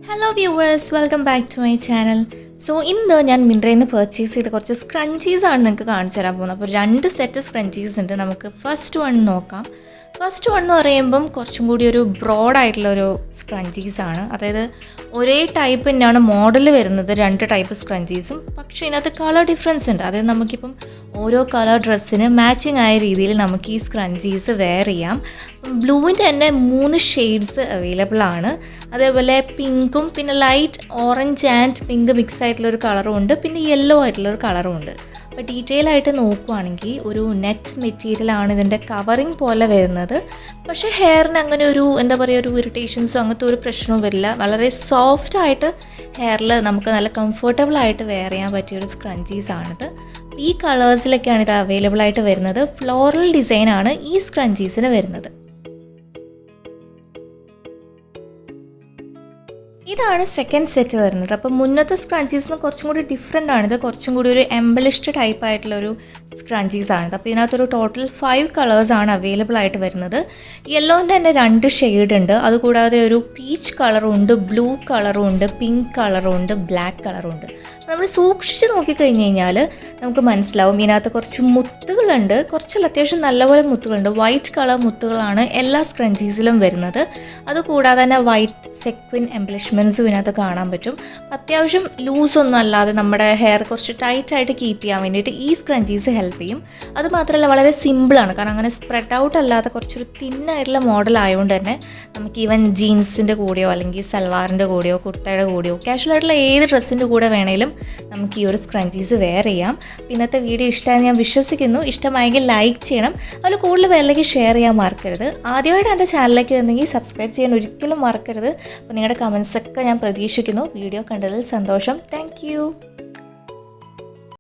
Hello viewers, welcome back to my channel. So ഇന്ന് ഞാൻ മിന്ത്രയിൽ നിന്ന് പർച്ചേസ് ചെയ്ത കുറച്ച് സ്ക്രഞ്ചീസ് ആണ് നിങ്ങൾക്ക് കാണിച്ചു തരാൻ പോകുന്നത്. അപ്പോൾ രണ്ട് സെറ്റ് സ്ക്രഞ്ചീസ് ഉണ്ട്. നമുക്ക് ഫസ്റ്റ് വൺ നോക്കാം. ഫസ്റ്റ് വൺ എന്ന് പറയുമ്പം കുറച്ചും കൂടി ഒരു ബ്രോഡായിട്ടുള്ളൊരു സ്ക്രഞ്ചീസ് ആണ്. അതായത് ഒരേ ടൈപ്പ് തന്നെയാണ് മോഡൽ വരുന്നത്, രണ്ട് ടൈപ്പ് സ്ക്രഞ്ചീസും. പക്ഷേ ഇതിനകത്ത് കളർ ഡിഫറൻസ് ഉണ്ട്. അതായത് നമുക്കിപ്പം ഓരോ കളർ ഡ്രസ്സിന് മാച്ചിങ് ആയ രീതിയിൽ നമുക്ക് ഈ സ്ക്രഞ്ചീസ് വെയർ ചെയ്യാം. ബ്ലൂവിൻ്റെ തന്നെ 3 ഷെയ്ഡ്സ് അവൈലബിൾ ആണ്. അതേപോലെ പിങ്കും പിന്നെ light orange and pink mix ആയിട്ടുള്ളൊരു കളറും ഉണ്ട്, പിന്നെ യെല്ലോ ആയിട്ടുള്ളൊരു കളറും ഉണ്ട്. അപ്പോൾ ഡീറ്റെയിൽ ആയിട്ട് നോക്കുവാണെങ്കിൽ ഒരു നെറ്റ് മെറ്റീരിയലാണ് ഇതിൻ്റെ കവറിങ് പോലെ വരുന്നത്. പക്ഷേ ഹെയറിന് അങ്ങനെ ഒരു എന്താ പറയുക, ഒരു ഇറിറ്റേഷൻസോ അങ്ങനത്തെ ഒരു പ്രശ്നവും വരില്ല. വളരെ സോഫ്റ്റായിട്ട് ഹെയറിൽ നമുക്ക് നല്ല കംഫർട്ടബിൾ ആയിട്ട് വെയർ ചെയ്യാൻ പറ്റിയൊരു സ്ക്രഞ്ചീസ് ആണിത്. ഈ കളേഴ്സിലൊക്കെയാണ് ഇത് അവൈലബിൾ ആയിട്ട് വരുന്നത്. ഫ്ലോറൽ ഡിസൈനാണ് ഈ സ്ക്രഞ്ചീസിന് വരുന്നത്. ഇതാണ് സെക്കൻഡ് സെറ്റ് വരുന്നത്. അപ്പം മുന്നത്തെ സ്ക്രഞ്ചീസിന് കുറച്ചും കൂടി ഡിഫറെൻ്റ് ആണിത്. കുറച്ചും കൂടി ഒരു എംബലിഷ്ഡ് ടൈപ്പ് ആയിട്ടുള്ളൊരു സ്ക്രഞ്ചീസ് ആണിത്. അപ്പോൾ ഇതിനകത്തൊരു ടോട്ടൽ 5 കളേഴ്സാണ് അവൈലബിൾ ആയിട്ട് വരുന്നത്. യെല്ലോൻ്റെ തന്നെ 2 ഷെയ്ഡ് ഉണ്ട്. അതുകൂടാതെ ഒരു പീച്ച് കളറും ഉണ്ട്, ബ്ലൂ കളറും ഉണ്ട്, പിങ്ക് കളറും ഉണ്ട്, ബ്ലാക്ക് കളറും ഉണ്ട്. നമ്മൾ സൂക്ഷിച്ച് നോക്കിക്കഴിഞ്ഞ് കഴിഞ്ഞാൽ നമുക്ക് മനസ്സിലാവും ഇതിനകത്ത് കുറച്ച് മുത്തുകളുണ്ട്. കുറച്ചല്ല, അത്യാവശ്യം നല്ലപോലെ മുത്തുകളുണ്ട്. വൈറ്റ് കളർ മുത്തുകളാണ് എല്ലാ സ്ക്രഞ്ചീസിലും വരുന്നത്. അതുകൂടാതെ തന്നെ വൈറ്റ് സെക്വിൻ എംബ്ലിഷ്മെൻറ്റ്സും ഇതിനകത്ത് കാണാൻ പറ്റും. അത്യാവശ്യം ലൂസൊന്നും അല്ലാതെ നമ്മുടെ ഹെയർ കുറച്ച് ടൈറ്റായിട്ട് കീപ്പ് ചെയ്യാൻ വേണ്ടിയിട്ട് ഈ സ്ക്രഞ്ചീസ് ഹെൽപ്പ് ചെയ്യും. അതുമാത്രമല്ല വളരെ സിമ്പിളാണ്. കാരണം അങ്ങനെ സ്പ്രെഡ് ഔട്ട് അല്ലാതെ കുറച്ചൊരു തിന്നായിട്ടുള്ള മോഡൽ ആയതുകൊണ്ട് തന്നെ നമുക്ക് ഈവൻ ജീൻസിൻ്റെ കൂടെയോ അല്ലെങ്കിൽ സൽവാറിൻ്റെ കൂടെയോ കുർത്തയുടെ കൂടെയോ കാഷ്വൽ ആയിട്ടുള്ള ഏത് ഡ്രസ്സിൻ്റെ കൂടെ വേണമെങ്കിലും നമുക്ക് ഈ ഒരു സ്ക്രഞ്ചീസ് വെയർ ചെയ്യാം. ഇന്നത്തെ വീഡിയോ ഇഷ്ടമായെന്ന് ഞാൻ വിശ്വസിക്കുന്നു. ഇഷ്ടമായെങ്കിൽ ലൈക്ക് ചെയ്യണം. അതിൽ കൂടുതൽ പേരിലേക്ക് ഷെയർ ചെയ്യാൻ മറക്കരുത്. ആദ്യമായിട്ട് എൻ്റെ ചാനലിലേക്ക് വന്നെങ്കിൽ സബ്സ്ക്രൈബ് ചെയ്യാൻ ഒരിക്കലും മറക്കരുത്. അപ്പോൾ നിങ്ങളുടെ കമൻസൊക്കെ ഞാൻ പ്രതീക്ഷിക്കുന്നു. വീഡിയോ കണ്ടതിൽ സന്തോഷം. താങ്ക്